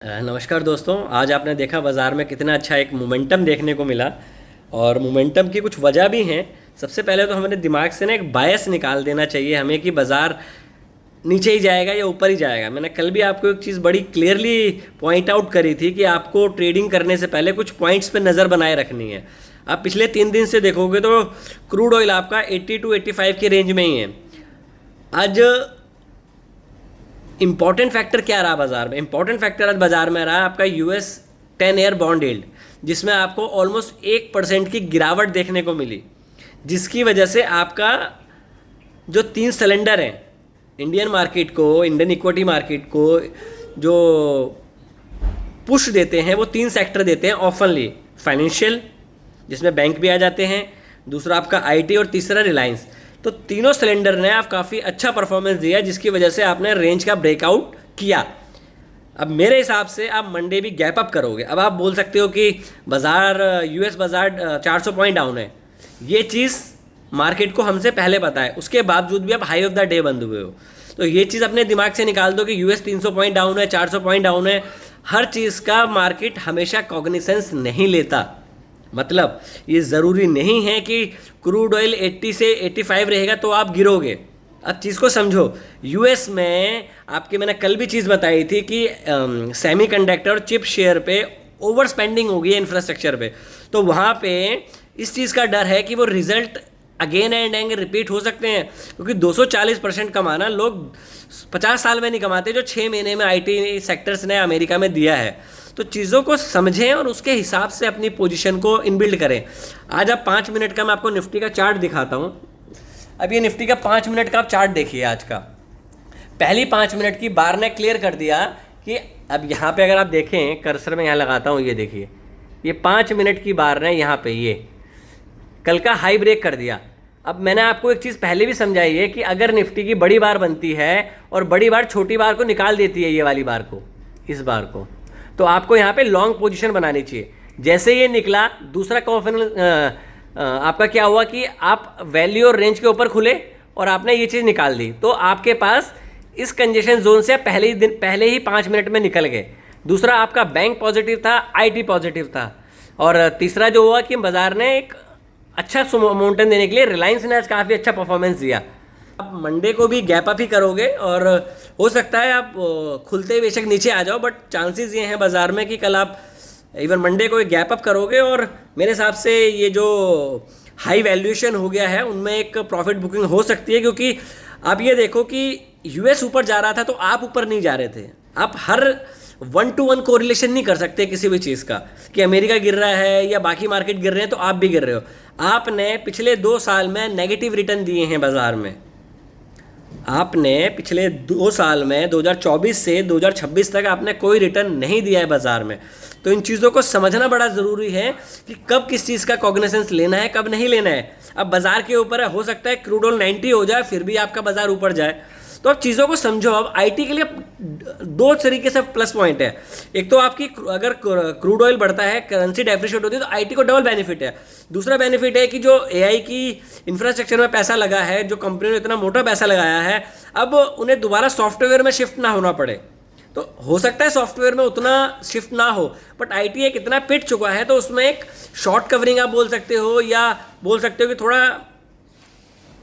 नमस्कार दोस्तों। आज आपने देखा बाज़ार में कितना अच्छा एक मोमेंटम देखने को मिला। और मोमेंटम की कुछ वजह भी हैं। सबसे पहले तो हमारे दिमाग से ना एक बायस निकाल देना चाहिए हमें कि बाज़ार नीचे ही जाएगा या ऊपर ही जाएगा। मैंने कल भी आपको एक चीज़ बड़ी क्लियरली पॉइंट आउट करी थी कि आपको ट्रेडिंग करने से पहले कुछ पॉइंट्स पे नज़र बनाए रखनी है। आप पिछले 3 दिन से देखोगे तो क्रूड ऑयल आपका 80 टू 85 के रेंज में ही है। आज इंपॉर्टेंट फैक्टर क्या रहा बाजार में? इंपॉर्टेंट फैक्टर आज बाजार में रहा आपका यूएस 10 ईयर बॉन्ड यील्ड, जिसमें आपको ऑलमोस्ट 1% की गिरावट देखने को मिली, जिसकी वजह से आपका जो 3 सिलेंडर हैं इंडियन मार्केट को, इंडियन इक्विटी मार्केट को जो पुश देते हैं वो 3 सेक्टर देते हैं ऑफनली। फाइनेंशियल, जिसमें बैंक भी आ जाते हैं, दूसरा आपका आईटी और तीसरा रिलायंस। तो तीनों सिलेंडर ने आप काफ़ी अच्छा परफॉर्मेंस दिया, जिसकी वजह से आपने रेंज का ब्रेकआउट किया। अब मेरे हिसाब से आप मंडे भी गैप अप करोगे। अब आप बोल सकते हो कि बाज़ार यूएस बाज़ार 400 पॉइंट डाउन है। ये चीज़ मार्केट को हमसे पहले पता है, उसके बावजूद भी आप हाई ऑफ द डे बंद हुए हो। तो ये चीज़ अपने दिमाग से निकाल दो कि यूएस 300 पॉइंट डाउन है, 400 पॉइंट डाउन है। हर चीज़ का मार्केट हमेशा कॉग्निसेंस नहीं लेता। मतलब ये ज़रूरी नहीं है कि क्रूड ऑयल 80 से 85 रहेगा तो आप गिरोगे। अब चीज़ को समझो। यूएस में आपके मैंने कल भी चीज़ बताई थी कि सेमीकंडक्टर और चिप शेयर पे ओवर स्पेंडिंग हो गई है इंफ्रास्ट्रक्चर पे। तो वहाँ पे इस चीज़ का डर है कि वो result again and and repeat हो सकते हैं, क्योंकि 240% कमाना लोग 50 साल में नहीं कमाते जो 6 महीने में आईटी सेक्टर्स ने अमेरिका में दिया है। तो चीज़ों को समझें और उसके हिसाब से अपनी पोजीशन को इनबिल्ड करें। आज आप 5 मिनट का मैं आपको निफ्टी का चार्ट दिखाता हूँ। अब ये निफ्टी का 5 मिनट का आप चार्ट देखिए। आज का पहली 5 मिनट की बार ने क्लियर कर दिया कि अब यहाँ पे अगर आप देखें, कर्सर में यहाँ लगाता हूँ, ये देखिए, ये 5 मिनट की बार ने यहाँ पे ये कल का हाई ब्रेक कर दिया। अब मैंने आपको एक चीज़ पहले भी समझाई है कि अगर निफ्टी की बड़ी बार बनती है और बड़ी बार छोटी बार को निकाल देती है, ये वाली बार को, इस बार को, तो आपको यहाँ पे लॉन्ग पोजीशन बनानी चाहिए। जैसे ये निकला, दूसरा कॉन्फिडेंस आपका क्या हुआ कि आप वैल्यू और रेंज के ऊपर खुले और आपने ये चीज़ निकाल दी, तो आपके पास इस कंजेशन जोन से पहले ही 5 मिनट में निकल गए। दूसरा आपका बैंक पॉजिटिव था, आईटी पॉजिटिव था, और तीसरा जो हुआ कि बाजार ने एक अच्छा मोमेंटम देने के लिए रिलायंस ने आज काफ़ी अच्छा परफॉर्मेंस दिया। आप मंडे को भी गैप अप ही करोगे और हो सकता है आप खुलते बेशक नीचे आ जाओ, बट चांसेस ये हैं बाज़ार में कि कल आप इवन मंडे को एक गैप अप करोगे। और मेरे हिसाब से ये जो हाई वैल्यूएशन हो गया है उनमें एक प्रॉफिट बुकिंग हो सकती है, क्योंकि आप ये देखो कि यूएस ऊपर जा रहा था तो आप ऊपर नहीं जा रहे थे। आप हर 1-to-1 कोरिलेशन नहीं कर सकते किसी भी चीज़ का कि अमेरिका गिर रहा है या बाकी मार्केट गिर रहे हैं तो आप भी गिर रहे हो। आपने पिछले 2 साल में नेगेटिव रिटर्न दिए हैं बाज़ार में। आपने पिछले 2 साल में 2024 से 2026 तक आपने कोई रिटर्न नहीं दिया है बाज़ार में। तो इन चीज़ों को समझना बड़ा ज़रूरी है कि कब किस चीज़ का कॉग्निसेंस लेना है, कब नहीं लेना है। अब बाज़ार के ऊपर है, हो सकता है क्रूड ऑयल 90 हो जाए फिर भी आपका बाज़ार ऊपर जाए। तो अब चीज़ों को समझो। अब आईटी के लिए 2 तरीके से प्लस पॉइंट है। एक तो आपकी अगर क्रूड ऑयल बढ़ता है, करेंसी डेप्रिशिएट होती है, तो आईटी को डबल बेनिफिट है। दूसरा बेनिफिट है कि जो एआई की इंफ्रास्ट्रक्चर में पैसा लगा है, जो कंपनी ने इतना मोटा पैसा लगाया है, अब उन्हें दोबारा सॉफ्टवेयर में शिफ्ट ना होना पड़े। तो हो सकता है सॉफ्टवेयर में उतना शिफ्ट ना हो, बट आईटी एक इतना पिट चुका है तो उसमें एक शॉर्ट कवरिंग आप बोल सकते हो, या बोल सकते हो कि थोड़ा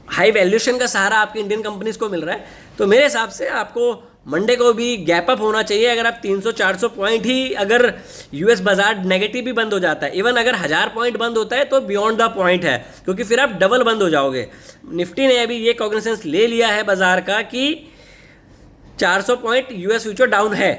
हाई वैल्यूएशन का सहारा आपकी इंडियन कंपनीज को मिल रहा है। तो मेरे हिसाब से आपको मंडे को भी गैप अप होना चाहिए। अगर आप 300-400 पॉइंट ही, अगर यूएस बाजार नेगेटिव भी बंद हो जाता है, इवन अगर 1000 पॉइंट बंद होता है तो बियॉन्ड द पॉइंट है, क्योंकि फिर आप डबल बंद हो जाओगे। निफ्टी ने अभी ये कॉग्निसेंस ले लिया है बाजार का कि 400 पॉइंट यूएस फ्यूचर डाउन है,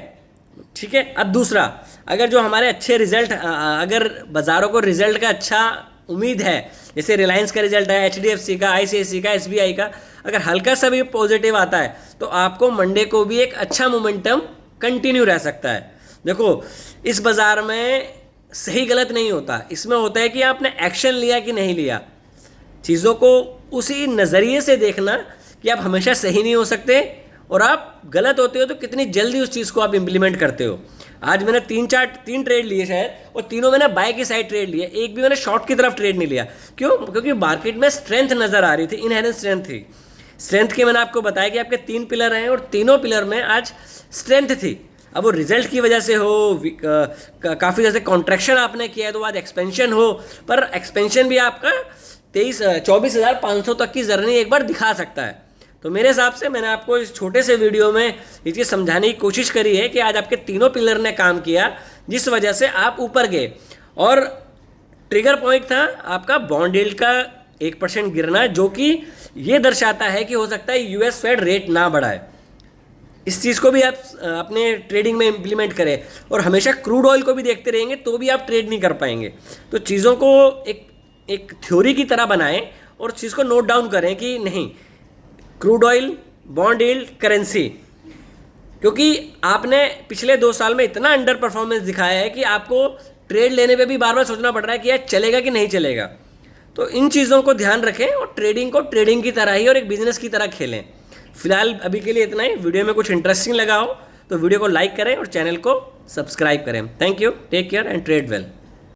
ठीक है। अब दूसरा, अगर जो हमारे अच्छे रिजल्ट, अगर बाज़ारों को रिजल्ट का अच्छा उम्मीद है, जैसे रिलायंस का रिजल्ट है, एचडीएफसी का, आईसीआईसी का, एसबीआई का, अगर हल्का सा भी पॉजिटिव आता है तो आपको मंडे को भी एक अच्छा मोमेंटम कंटिन्यू रह सकता है। देखो, इस बाज़ार में सही गलत नहीं होता, इसमें होता है कि आपने एक्शन लिया कि नहीं लिया। चीज़ों को उसी नज़रिए से देखना कि आप हमेशा सही नहीं हो सकते, और आप गलत होते हो तो कितनी जल्दी उस चीज़ को आप इम्प्लीमेंट करते हो। आज मैंने 3 ट्रेड लिए शायद, और तीनों मैंने बाय की साइड ट्रेड लिए, एक भी मैंने शॉर्ट की तरफ ट्रेड नहीं लिया। क्यों? क्योंकि मार्केट में स्ट्रेंथ नज़र आ रही थी, इनहेरेंट स्ट्रेंथ थी। स्ट्रेंथ की मैंने आपको बताया कि आपके 3 पिलर हैं और तीनों पिलर में आज स्ट्रेंथ थी। अब वो रिजल्ट की वजह से हो, काफ़ी जैसे कॉन्ट्रैक्शन आपने किया है तो बाद एक्सपेंशन हो, पर एक्सपेंशन भी आपका 24,500 तक की जर्नी एक बार दिखा सकता है। तो मेरे हिसाब से मैंने आपको इस छोटे से वीडियो में ये चीज़ समझाने की कोशिश करी है कि आज आपके तीनों पिलर ने काम किया, जिस वजह से आप ऊपर गए। और ट्रिगर पॉइंट था आपका बॉन्ड यील्ड का 1% गिरना, जो कि ये दर्शाता है कि हो सकता है यूएस फेड रेट ना बढ़ाए। इस चीज़ को भी आप अपने ट्रेडिंग में इम्प्लीमेंट करें, और हमेशा क्रूड ऑयल को भी देखते रहेंगे तो भी आप ट्रेड नहीं कर पाएंगे। तो चीज़ों को एक थ्योरी की तरह बनाएं और चीज़ को नोट डाउन करें कि नहीं, crude oil, bond yield, currency, क्योंकि आपने पिछले 2 साल में इतना अंडर परफॉर्मेंस दिखाया है कि आपको ट्रेड लेने पे भी बार बार सोचना पड़ रहा है कि यार चलेगा कि नहीं चलेगा। तो इन चीज़ों को ध्यान रखें और ट्रेडिंग को ट्रेडिंग की तरह ही और एक बिजनेस की तरह खेलें। फिलहाल अभी के लिए इतना ही। वीडियो में कुछ इंटरेस्टिंग लगा हो तो वीडियो को लाइक करें और चैनल को सब्सक्राइब करें। Thank you, take care and trade well.